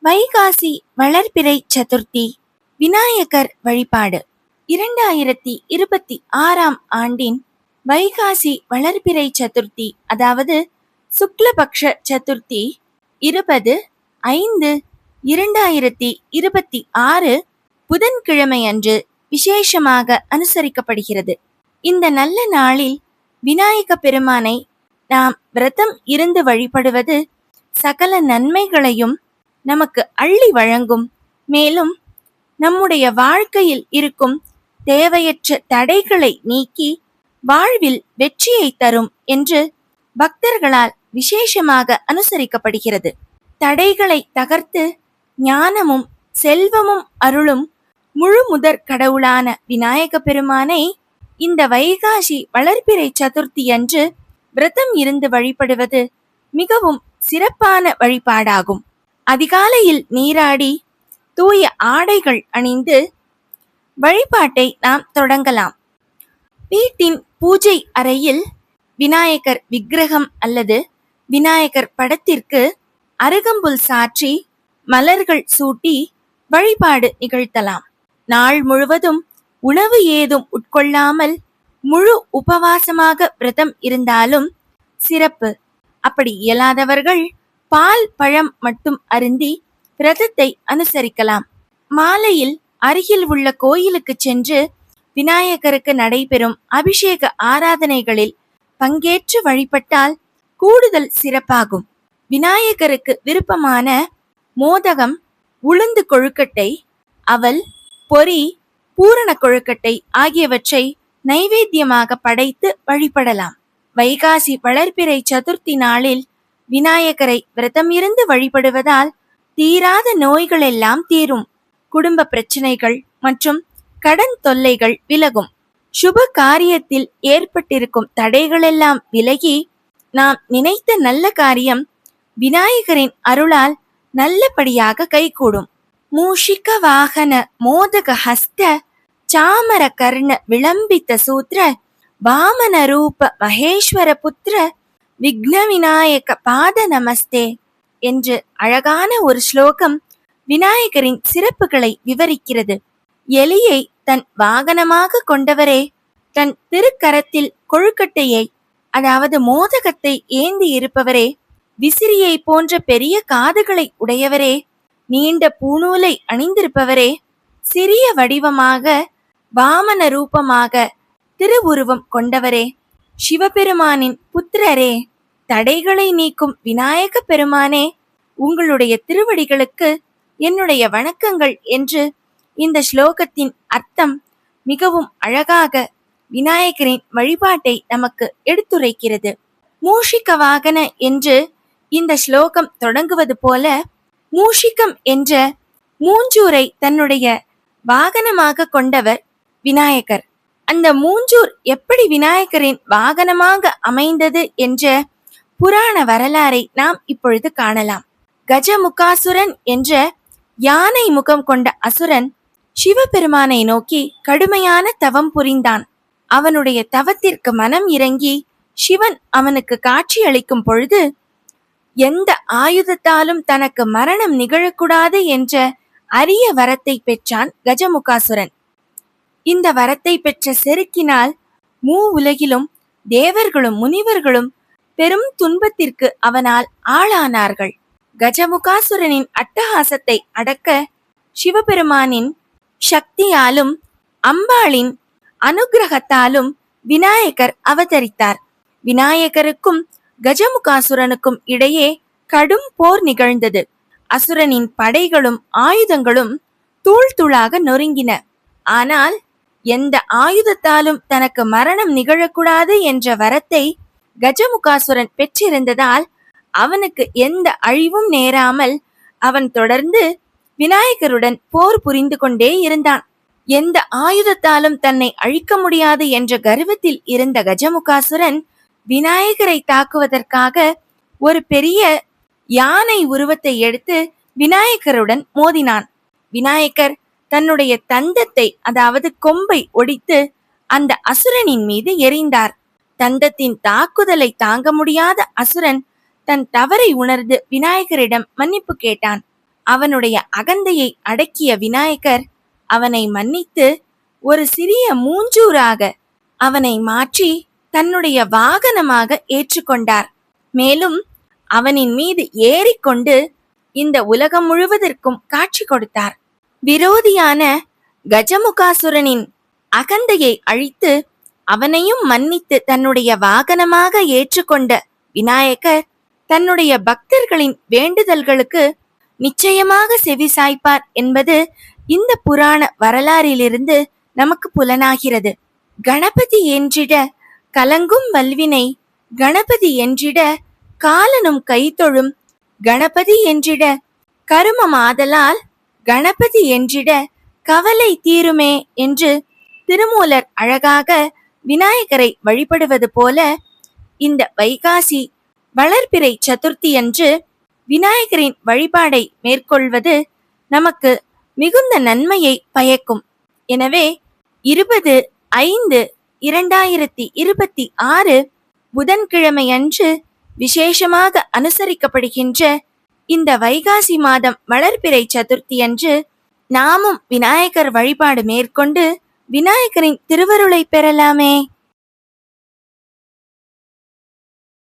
வைகாசி வளர்பிறை சதுர்த்தி விநாயகர் வழிபாடு 2026 ஆண்டின் வைகாசி வளர்பிறை சதுர்த்தி, அதாவது சுக்லபக்ஷ சதுர்த்தி 20/5/2026 புதன்கிழமை அன்று விசேஷமாக அனுசரிக்கப்படுகிறது. இந்த நல்ல நாளில் விநாயக பெருமானை நாம் விரதம் இருந்து வழிபடுவது சகல நன்மைகளையும் நமக்கு அள்ளி வழங்கும். மேலும் நம்முடைய வாழ்க்கையில் இருக்கும் தேவையற்ற தடைகளை நீக்கி வாழ்வில் வெற்றியை தரும் என்று பக்தர்களால் விசேஷமாக அனுசரிக்கப்படுகிறது. தடைகளை தகர்த்து ஞானமும் செல்வமும் அருளும் முழு முதற் கடவுளான விநாயக பெருமானை இந்த வைகாசி வளர்பிறை சதுர்த்தி அன்று விரதம் இருந்து வழிபடுவது மிகவும் சிறப்பான வழிபாடாகும். அதிகாலையில் நீராடி தூய ஆடைகள் அணிந்து வழிபாட்டை நாம் தொடங்கலாம். வீட்டின் பூஜை அறையில் விநாயகர் விக்கிரகம் அல்லது விநாயகர் படத்திற்கு அருகம்புல் சாற்றி மலர்கள் சூட்டி வழிபாடு நிகழ்த்தலாம். நாள் முழுவதும் உணவு ஏதும் உட்கொள்ளாமல் முழு உபவாசமாக விரதம் இருந்தாலும் சிறப்பு. அப்படி இயலாதவர்கள் பால் பழம் மட்டும் அருந்தி விரதத்தை அனுசரிக்கலாம். மாலையில் அருகில் உள்ள கோயிலுக்கு சென்று விநாயகருக்கு நடைபெறும் அபிஷேக ஆராதனைகளில் பங்கேற்று வழிபட்டால் கூடுதல் சிறப்பாகும். விநாயகருக்கு விருப்பமான மோதகம், உளுந்து கொழுக்கட்டை, அவல், பொரி, பூரண கொழுக்கட்டை ஆகியவற்றை நைவேத்தியமாக படைத்து வழிபடலாம். வைகாசி வளர்பிறை சதுர்த்தி நாளில் விநாயகரை விரதம் இருந்து வழிபடுவதால் தீராத நோய்கள் எல்லாம் தீரும். குடும்ப பிரச்சனைகள் மற்றும் கடன் தொல்லைகள் விலகும். சுப காரியத்தில் ஏற்பட்டிருக்கும் தடைகளெல்லாம் விலகி நாம் நினைத்த நல்ல காரியம் விநாயகரின் அருளால் நல்லபடியாக கைகூடும். மூஷிக வாகன மோதக ஹஸ்த சாமர கர்ண விளம்பித்த சூத்ர வாமன ரூப மகேஸ்வர புத்திர விக்ன விநாயக பாத நமஸ்தே என்று அழகான ஒரு ஸ்லோகம் விநாயகரின் சிறப்புகளை விவரிக்கிறது. எலியை தன் வாகனமாக கொண்டவரே, தன் திருக்கரத்தில் கொழுக்கட்டையை அதாவது மோதகத்தை ஏந்தி இருப்பவரே, விசிறியை போன்ற பெரிய காதுகளை உடையவரே, நீண்ட பூணூலை அணிந்திருப்பவரே, சிறிய வடிவமாக வாமன ரூபமாக திருவுருவம் கொண்டவரே, சிவபெருமானின் புத்திரரே, தடைகளை நீக்கும் விநாயக பெருமானே, உங்களுடைய திருவடிகளுக்கு என்னுடைய வணக்கங்கள் என்று இந்த ஸ்லோகத்தின் அர்த்தம் மிகவும் அழகாக விநாயகரின் வழிபாட்டை நமக்கு எடுத்துரைக்கிறது. மூஷிக வாகன என்று இந்த ஸ்லோகம் தொடங்குவது போல, மூஷிகம் என்ற மூஞ்சூரை தன்னுடைய வாகனமாக கொண்டவர் விநாயகர். அந்த மூஞ்சூர் எப்படி விநாயகரின் வாகனமாக அமைந்தது என்ற புராண வரலாறை நாம் இப்பொழுது காணலாம். கஜமுகாசுரன் என்ற யானை முகம் கொண்ட அசுரன் சிவபெருமானை நோக்கி கடுமையான தவம் புரிந்தான். அவனுடைய தவத்திற்கு மனம் இறங்கி சிவன் அவனுக்கு காட்சி அளிக்கும் பொழுது எந்த ஆயுதத்தாலும் தனக்கு மரணம் நிகழக்கூடாது என்ற அரிய வரத்தை பெற்றான் கஜமுகாசுரன். இந்த வரத்தை பெற்ற செருக்கினால் உலகிலும் தேவர்களும் முனிவர்களும் பெரும் துன்பத்திற்கு அவனால் ஆளானார்கள். கஜமுகாசுரனின் அட்டகாசத்தை அடக்க சிவபெருமானின் சக்தியாலும் அம்பாளின் அனுகிரகத்தாலும் விநாயகர் அவதரித்தார். விநாயகருக்கும் கஜமுகாசுரனுக்கும் இடையே கடும் போர் நிகழ்ந்தது. அசுரனின் படைகளும் ஆயுதங்களும் தூள் தூளாக நொறுங்கின. ஆனால் எந்த ஆயுதத்தாலும் தனக்கு மரணம் நிகழக்கூடாது என்ற வரத்தை கஜமுகாசுரன் பெற்றிருந்ததால் அவனுக்கு எந்த அழிவும் நேராமல் அவன் தொடர்ந்து விநாயகருடன் போர் புரிந்து கொண்டே இருந்தான். எந்த ஆயுதத்தாலும் தன்னை அழிக்க முடியாது என்ற கர்வத்தில் இருந்த கஜமுகாசுரன் விநாயகரை தாக்குவதற்காக ஒரு பெரிய யானை உருவத்தை எடுத்து விநாயகருடன் மோதினான். விநாயகர் தன்னுடைய தந்தத்தை அதாவது கொம்பை ஒடித்து அந்த அசுரனின் மீது எறிந்தார். தந்தத்தின் தாக்குதலை தாங்க முடியாத அசுரன் தன் தவறை உணர்ந்து விநாயகரிடம் மன்னிப்பு கேட்டான். அவனுடைய அகந்தையை அடக்கிய விநாயகர் அவனை மன்னித்து ஒரு சிறிய மூஞ்சூராக அவனை மாற்றி தன்னுடைய வாகனமாக ஏற்றுக்கொண்டார். மேலும் அவனின் மீது ஏறிக்கொண்டு இந்த உலகம் முழுவதற்கும் காட்சி கொடுத்தார். விரோதியான கஜமுகாசுரனின் அகந்தையை அழித்து அவனையும் மன்னித்து தன்னுடைய வாகனமாக ஏற்றுக்கொண்ட விநாயகர் தன்னுடைய பக்தர்களின் வேண்டுதல்களுக்கு நிச்சயமாக செவிசாய்ப்பார் என்பது இந்த புராண வரலாறிலிருந்து நமக்கு புலனாகிறது. கணபதி என்றிட கலங்கும் வல்வினை, கணபதி என்றிட காலனும் கைத்தொழும், கணபதி என்றிட கருமமாதலால், கணபதி என்றிட கவலை தீருமே என்று திருமூலர் அழகாக விநாயகரை வழிபடுவது போல இந்த வைகாசி வளர்பிறை சதுர்த்தி அன்று விநாயகரின் வழிபாடை மேற்கொள்வது நமக்கு மிகுந்த நன்மையை பயக்கும். எனவே 20/5/2026 புதன்கிழமை அன்று விசேஷமாக அனுசரிக்கப்படுகின்ற இந்த வைகாசி மாதம் வளர்பிறை சதுர்த்தி அன்று நாமும் விநாயகர் வழிபாடு மேற்கொண்டு விநாயகரின் திருவருளை பெறலாமே.